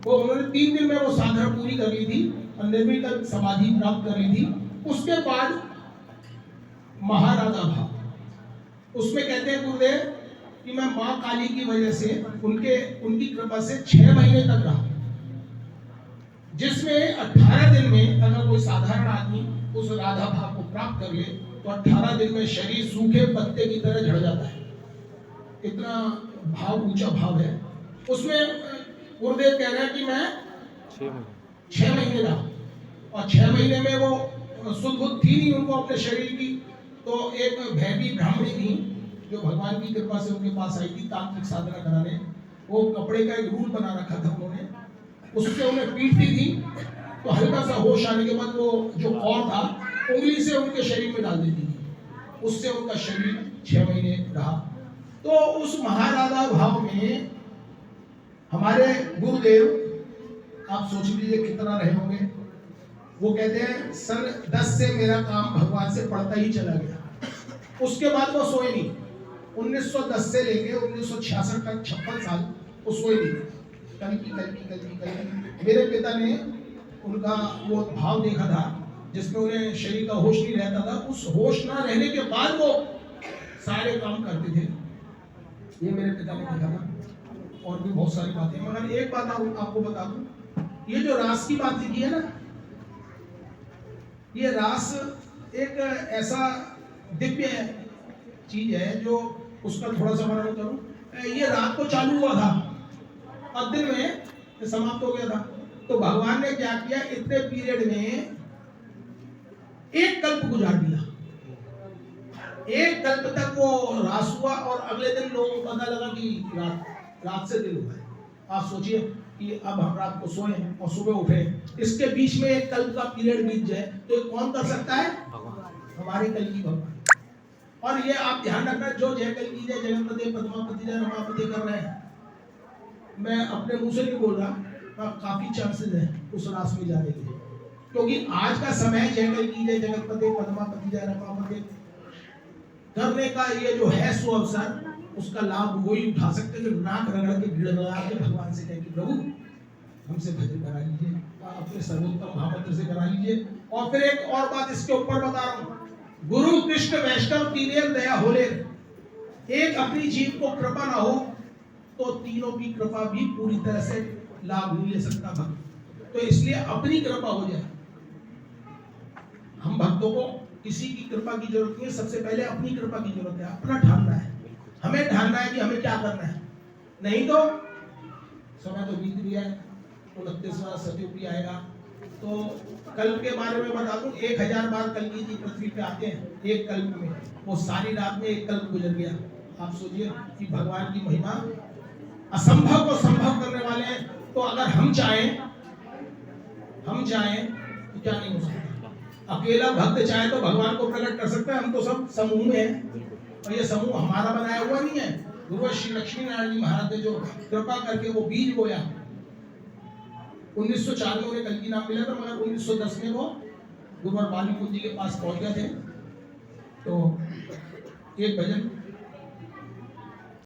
वो उन्होंने 3 दिन में वो साधना पूरी कर ली थी और निर्विकल्प समाधि प्राप्त कर ली थी। उसके बाद महाराजा भाव, उसमें कहते हैं गुरुदेव कि मैं माँ काली की वजह से उनकी कृपा से 6 महीने तक रहा, जिसमें 18 दिन में अगर कोई साधारण आदमी उस राधा भाव को प्राप्त कर ले तो 18 दिन में शरीर सूखे पत्ते की तरह झड़ जाता है। इतना भाव, ऊंचा भाव है उसमें। गुरुदेव कह रहे हैं कि मैं 6 महीने रहा, और 6 महीने में वो शुद्ध बुद्ध थी नहीं उनको अपने शरीर की। तो एक भैवी ब्राह्मणी थी जो भगवान की कृपा से उनके पास आई थी तांत्रिक साधना कराने। वो कपड़े का एक रूल बना रखा था उन्होंने, उससे उन्हें पीटती थी तो हल्का सा होश आने के बाद वो जो कौर था उंगली से उनके शरीर में डाल देती थी, उससे उनका शरीर 6 महीने रहा। तो उस महाराधा भाव में हमारे गुरुदेव, आप सोच लीजिए कितना रहे होंगे। वो कहते हैं सन 10 से मेरा काम भगवान से पड़ता ही चला गया, उसके बाद वो सोए नहीं। 1910 से लेके 1966 तक 56 साल वो सोए नहीं। कल मेरे पिता ने उनका वो भाव देखा था जिसमें उन्हें शरीर का होश नहीं रहता था। उस होश ना रहने के बाद वो सारे काम करते थे, ये मेरे पिता ने देखा था। और भी बहुत सारी बातें, मगर एक बात आपको बता दूं, ये जो रास की बात की है ना, ये रास एक ऐसा दिव्य चीज है जो उसका थोड़ा सा वर्णन करूं। ये रात को चालू हुआ था और दिन में समाप्त हो गया था। तो भगवान ने क्या किया, इतने पीरियड में एक कल्प गुजार दिया। एक कल्प तक वो रास हुआ और अगले दिन लोगों को पता लगा कि रात से दिन हुआ है। आप सोचिए कि अब हम रात को सोए और सुबह उठे, इसके बीच में एक कल्प का पीरियड बीत जाए तो कौन कर सकता है? हमारे कल की भगवान। और ये आप ध्यान रखना, जो जय कल की जय जगतपति पद्मापति जय रमापति कर रहे हैं, मैं अपने मुंह से नहीं बोल रहा, काफी चांसेस है उस रास में जाने के, क्योंकि आज का समय जय कल की जय जगतपति पद्मापति जय रमापति करने का ये जो है सो अवसर, उसका लाभ वही उठा सकते हैं जो नाक रगड़ के गिड़गिड़ा के भगवान से कहे कि प्रभु हमसे भजन करा लीजिए, अपने सर्वोत्तम भावत्र से करा लीजिए। और फिर एक और बात इसके ऊपर बता रहा हूँ, गुरु कृष्ण वैष्णव तीनेर दया होले, एक अपनी जीव को कृपा ना हो तो तीनों की कृपा भी पूरी तरह से लाभ नहीं ले सकता भक्त। तो इसलिए अपनी कृपा हो जाए। हम भक्तों को किसी की कृपा की जरूरत नहीं है, सबसे पहले अपनी कृपा की जरूरत है। अपना ठानना है, हमें ठानना है कि हमें क्या करना है, नहीं तो समय तो बीत गया है, 29वां सतयुग भी आएगा। तो कल्प के बारे में बता दूं, 1000 बार कल्कि जी पृथ्वी पे आते हैं एक कल्प में, वो सारी रात में एक कल्प गुजर गया। आप सोचिए कि भगवान की महिमा, असंभव को संभव करने वाले हैं। तो अगर हम चाहें तो क्या नहीं हो सकता। अकेला भक्त चाहे तो भगवान को प्रकट कर सकता है। हम तो सब समूह में हैं और ये समूह हमारा बनाया हुआ नहीं है। गुरु श्री लक्ष्मी नारायण जी महाराज ने जो कृपा करके वो बीज बोया, 1904 में उन्हें कल्कि नाम मिला था, मगर 1910 में वो गुरुवर बाली कुंज जी के पास पहुंच गए थे। तो एक भजन